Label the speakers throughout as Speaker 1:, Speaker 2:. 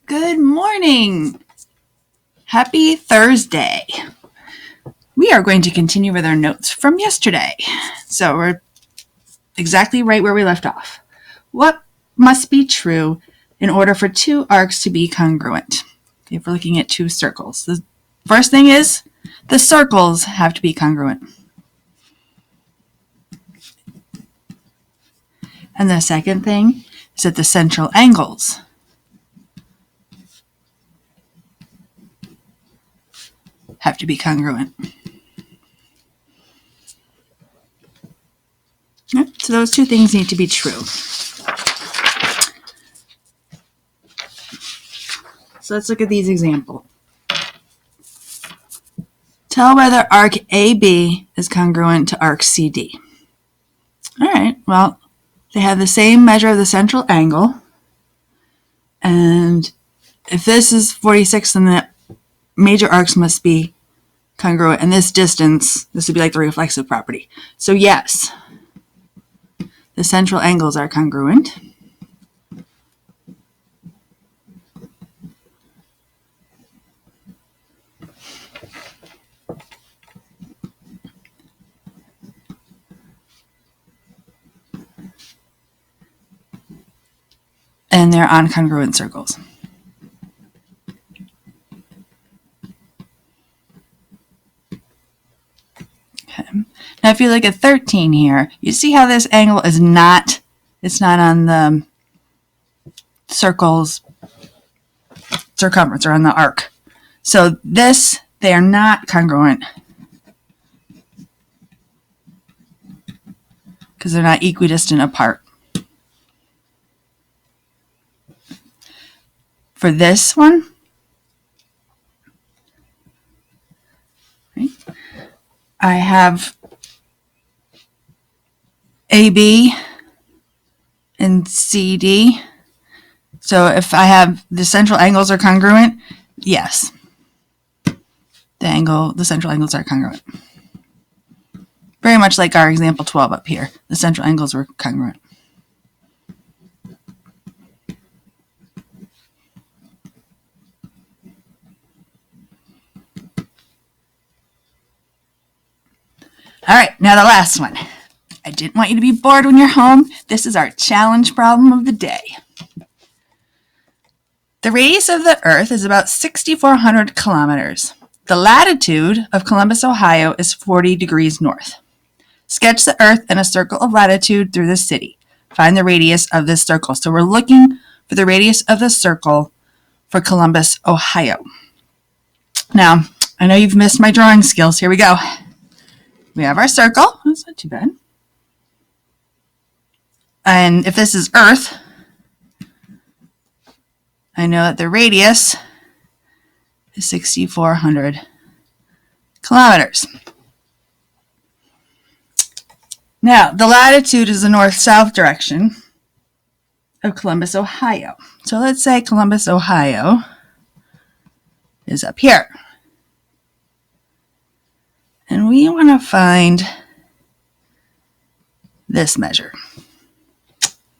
Speaker 1: Good morning. Happy Thursday. We are going to continue with our notes from yesterday. So we're exactly right where we left off. What must be true in order for two arcs to be congruent? If we're looking at two circles. The first thing is the circles have to be congruent. And the second thing is that the central angles have to be congruent. So those two things need to be true. So let's look at these examples. Tell whether arc AB is congruent to arc CD. All right, well, they have the same measure of the central angle. And if this is 46, then the major arcs must be congruent. And this distance, this would be like the reflexive property. So yes, the central angles are congruent. And they're on congruent circles. Okay. Now if you look at 13 here, you see how this angle is not, it's not on the circle's circumference or on the arc. So this, they are not congruent because they're not equidistant apart. For this one, right, I have AB and CD. So if I have the central angles are congruent, yes, the central angles are congruent. Very much like our example 12 up here. The central angles were congruent. All right, now the last one. I didn't want you to be bored when you're home. This is our challenge problem of the day. The radius of the Earth is about 6,400 kilometers. The latitude of Columbus, Ohio is 40 degrees north. Sketch the Earth in a circle of latitude through the city. Find the radius of this circle. So we're looking for the radius of the circle for Columbus, Ohio. Now, I know you've missed my drawing skills. Here we go. We have our circle. That's not too bad. And if this is Earth, I know that the radius is 6,400 kilometers. Now, the latitude is the north-south direction of Columbus, Ohio. So let's say Columbus, Ohio is up here. And we want to find this measure. You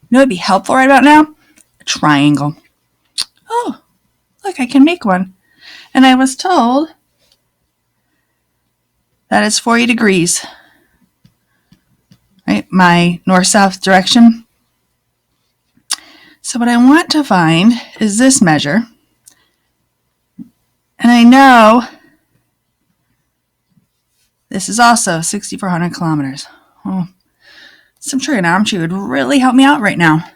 Speaker 1: know what would be helpful right about now? A triangle. Oh, look, I can make one. And I was told that it's 40 degrees. Right, my north-south direction. So what I want to find is this measure. And I know this is also 6,400 kilometers. Oh, some trigonometry would really help me out right now.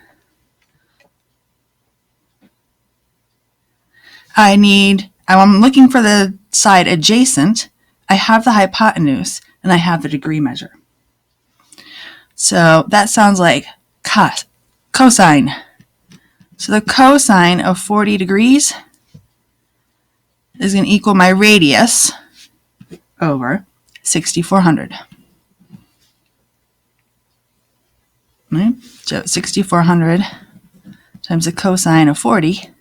Speaker 1: I'm looking for the side adjacent. I have the hypotenuse and I have the degree measure. So that sounds like cosine. So the cosine of 40 degrees is going to equal my radius over 6,400. Right? So 6,400 times the cosine of 40.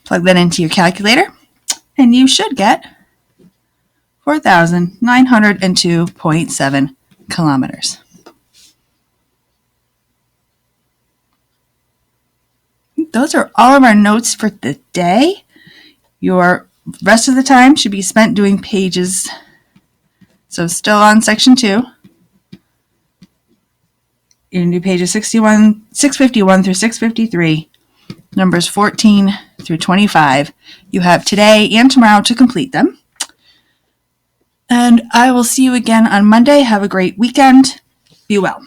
Speaker 1: Plug that into your calculator, and you should get 4,902.7 kilometers. those are all of our notes for the day. Your rest of the time should be spent doing pages. So still on section 2. You're going to do pages 651 through 653, numbers 14 through 25. You have today and tomorrow to complete them. And I will see you again on Monday. Have a great weekend. Be well.